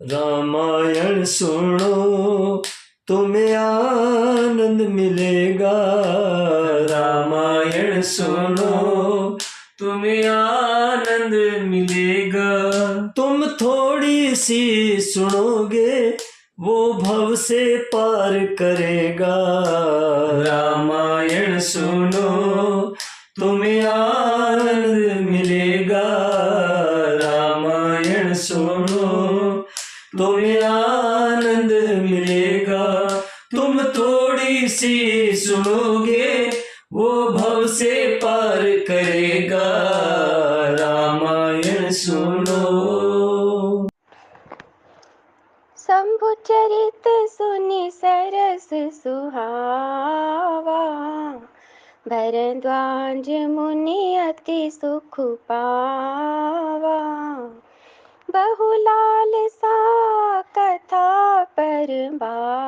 रामायण सुनो तुम्हें आनंद मिलेगा। रामायण सुनो तुम्हें आनंद मिलेगा। तुम थोड़ी सी सुनोगे वो भव से पार करेगा। रामायण सुनो तुम्हें आनंद मिलेगा। रामायण सुनो तुम्हें आनंद मिलेगा। तुम थोड़ी सी सुनोगे वो भव से पार करेगा। रामायण सुनो। शंभु चरित सुनि सरस सुहावा, भरद्वाज मुनि अति सुख पावा। बहुलाल सा कथा परबारी,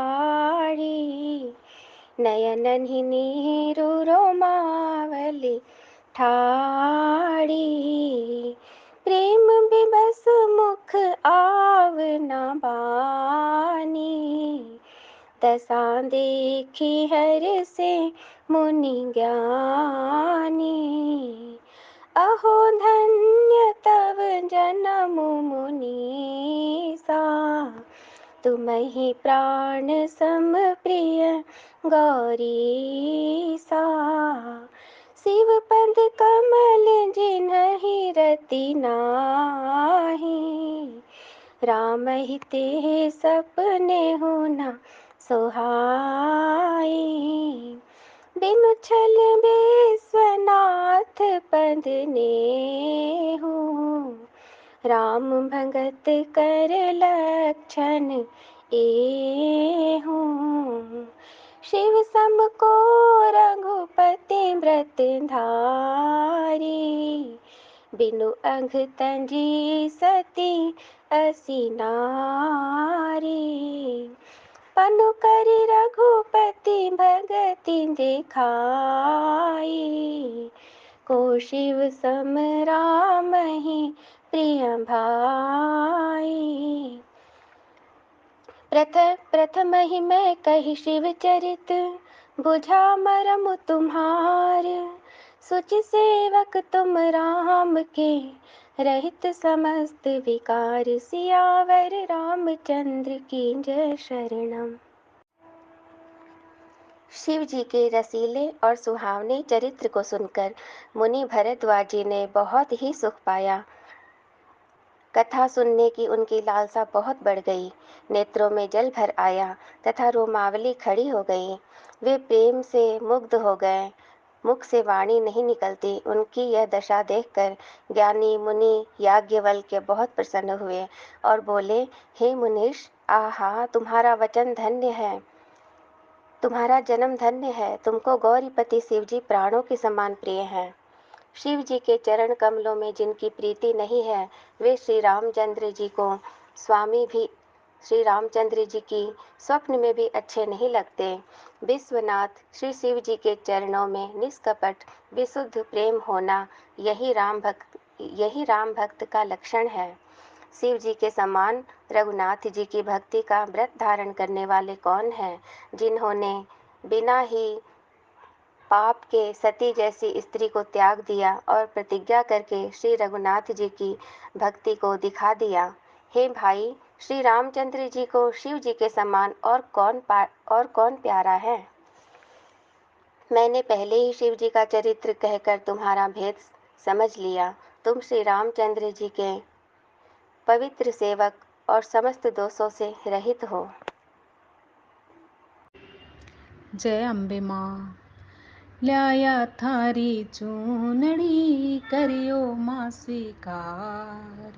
नयन ही नीरु रोमावली ठाड़ी। प्रेम विवश मुख आवना बानी, दशा देखी हर से मुनि ज्ञानी। अहो धन्य तव जन्म मुनीसा, तुम्हि प्राण सम प्रिय गौरीसा। शिव पद कमल जिन्हि रति नाही, राम ही ते सपने होना सोहाई। बिनु छल विश्वनाथ पद नेहु, राम भगत कर लक्षण एहु। शिव सम को रघुपति व्रत धारी, बिनु अंग तंजी सती असी नारी। पनु करि रघुपति भगति दिखाई, को शिव सम रामहि प्रिय भाई। प्रथम ही मैं कही शिव चरित, बुझा मरम तुम्हार। सुचि सेवक तुम राम के, रहित समस्त विकार। सियावर रामचंद्र की जय शरणम। शिव जी के रसीले और सुहावने चरित्र को सुनकर मुनि भरद्वाज जी ने बहुत ही सुख पाया। कथा सुनने की उनकी लालसा बहुत बढ़ गई। नेत्रों में जल भर आया तथा रोमावली खड़ी हो गई। वे प्रेम से मुग्ध हो गए, मुख से वाणी नहीं निकलती। उनकी यह दशा देखकर ज्ञानी मुनि याज्ञवल्क्य बहुत प्रसन्न हुए और बोले, हे मुनीश, आहा, तुम्हारा वचन धन्य है, तुम्हारा जन्म धन्य है। तुमको गौरीपति शिवजी प्राणों के समान प्रिय हैं। शिव जी के चरण कमलों में जिनकी प्रीति नहीं है, वे श्री रामचंद्र जी को स्वामी भी श्री रामचंद्र जी की स्वप्न में भी अच्छे नहीं लगते। विश्वनाथ श्री शिव जी के चरणों में निष्कपट विशुद्ध प्रेम होना, यही राम भक्त का लक्षण है। शिव जी के समान रघुनाथ जी की भक्ति का व्रत धारण करने वाले कौन हैं, जिन्होंने बिना ही पाप के सती जैसी स्त्री को त्याग दिया और प्रतिज्ञा करके श्री रघुनाथ जी की भक्ति को दिखा दिया। हे भाई, श्री रामचंद्र जी को शिव जी के समान और कौन प्यारा है। मैंने पहले ही शिव जी का चरित्र कहकर तुम्हारा भेद समझ लिया। तुम श्री रामचंद्र जी के पवित्र सेवक और समस्त दोषों से रहित हो। जय अम्बे माँ। ल्याया थारी चूनड़ी, करियो माँ स्वीकार।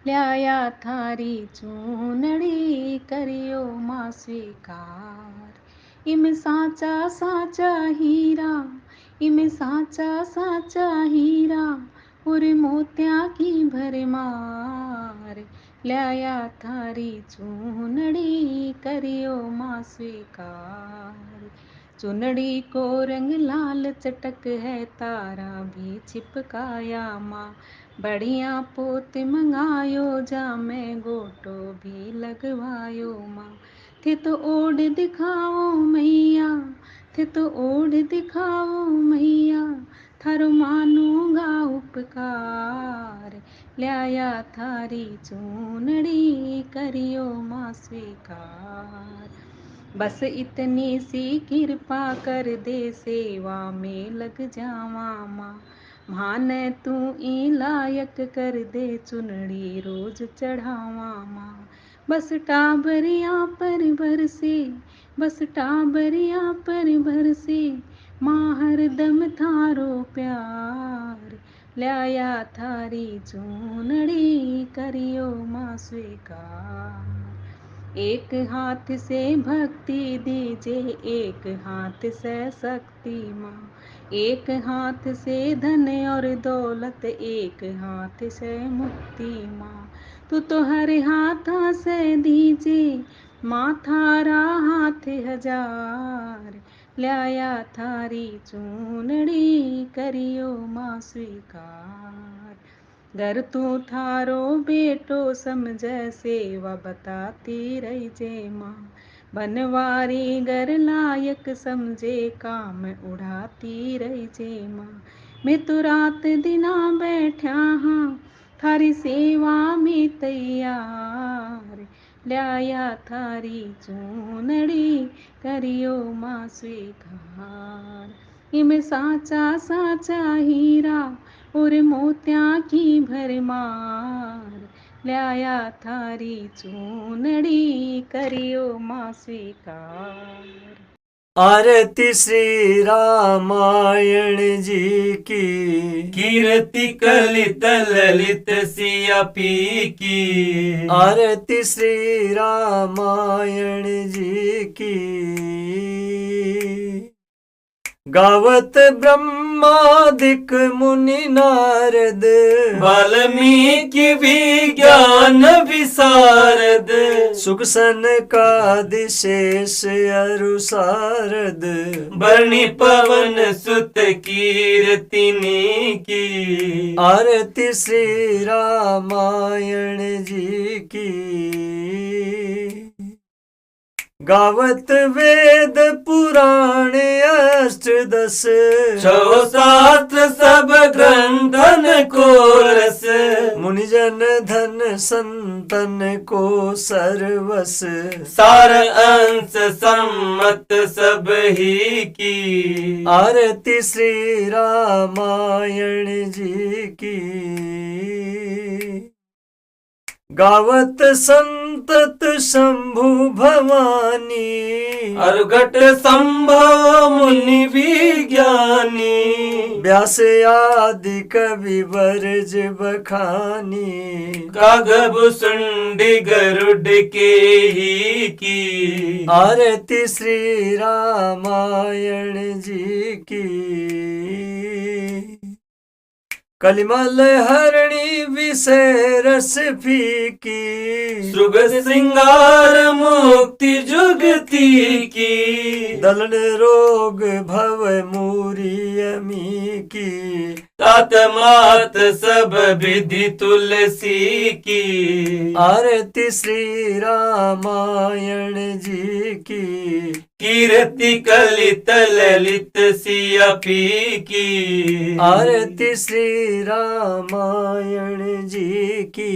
ल्याया थारी चूनड़ी, करियो माँ स्वीकार। इम साचा साचा हीरा, इम साचा साचा हीरा, और मोत्या की भरमार। ल्याया थारी चूनड़ी, करियो माँ स्वीकार। चुनड़ी को रंग लाल चटक है, तारा भी चिपकाया माँ। बढ़िया पोत मंगायो जा मैं गोटो भी लगवायो माँ। थे तो ओढ़ दिखाओ मैया, थे तो ओढ़ दिखाओ मैया, थारो मानूंगा उपकार। ल्याया थारी चूनड़ी करियो माँ स्वीकार। बस इतनी सी कृपा कर दे सेवा में लग जावा माँ। मान तू ई लायक कर दे चुनड़ी रोज चढ़ावा माँ। बस टाबरिया पर बरसे, बस टाबरिया पर बरसे माँ हरदम थारो प्यार। ल्याया थारी चूनड़ी करियो माँ स्वीकार। एक हाथ से भक्ति दीजे, एक हाथ से शक्ति माँ। एक हाथ से धन और दौलत, एक हाथ से मुक्ति माँ। तू तो हर हाथ से दीजे माँ, थारा हाथ हजार। ल्याया थारी चूनड़ी करियो माँ स्वीकार। घर तू थारो बेटो समझे सेवा बताती रही जे माँ। बनवारी घर लायक समझे काम उड़ाती रही जे माँ। मैं तो रात दिना बैठा हाँ थारी सेवा में तैयार। ल्याया थारी चूनड़ी करियो माँ स्वीकार। इम साचा साचा हीरा और मोत्या की भरमार। ल्याया थारी चूनड़ी करियो माँ स्वीकार। आरती श्री रामायण जी की, कीर्ति कलित ललित सिया पी की। आरती श्री रामायण जी की, गावत ब्रह्मादिक मुनि नारद, वाल्मीकि विज्ञान विशारद। सुख सनकादिशेष अरु सारद, बरणी पवन सुत कीर्तिनी की। आरती श्री रामायण जी की, गावत वेद पुराण अष्टदश, छो शास्त्र सब ग्रंथन को रस। मुनिजन धन संतन को सर्वस, सार अंश सम्मत सब ही की। आरती श्री रामायण जी की, गावत संतत शंभु भवानी, अर्घट संभव मुनि विज्ञानी। व्यास आदि कवि बरज बखानी, कागब सुंडी गरुड के ही की। आरती श्री रामायण जी की, कलिमल हरणी विषय रस फीकी। सुग श्रृंगार मुक्ति जुगती की, दलन रोग भव मूरी अमी की। तात मात सब विधि तुलसी की। आरती श्री रामायण जी की, कीर्ति कलित ललित सिया पी की। आरती श्री रामायण जी की।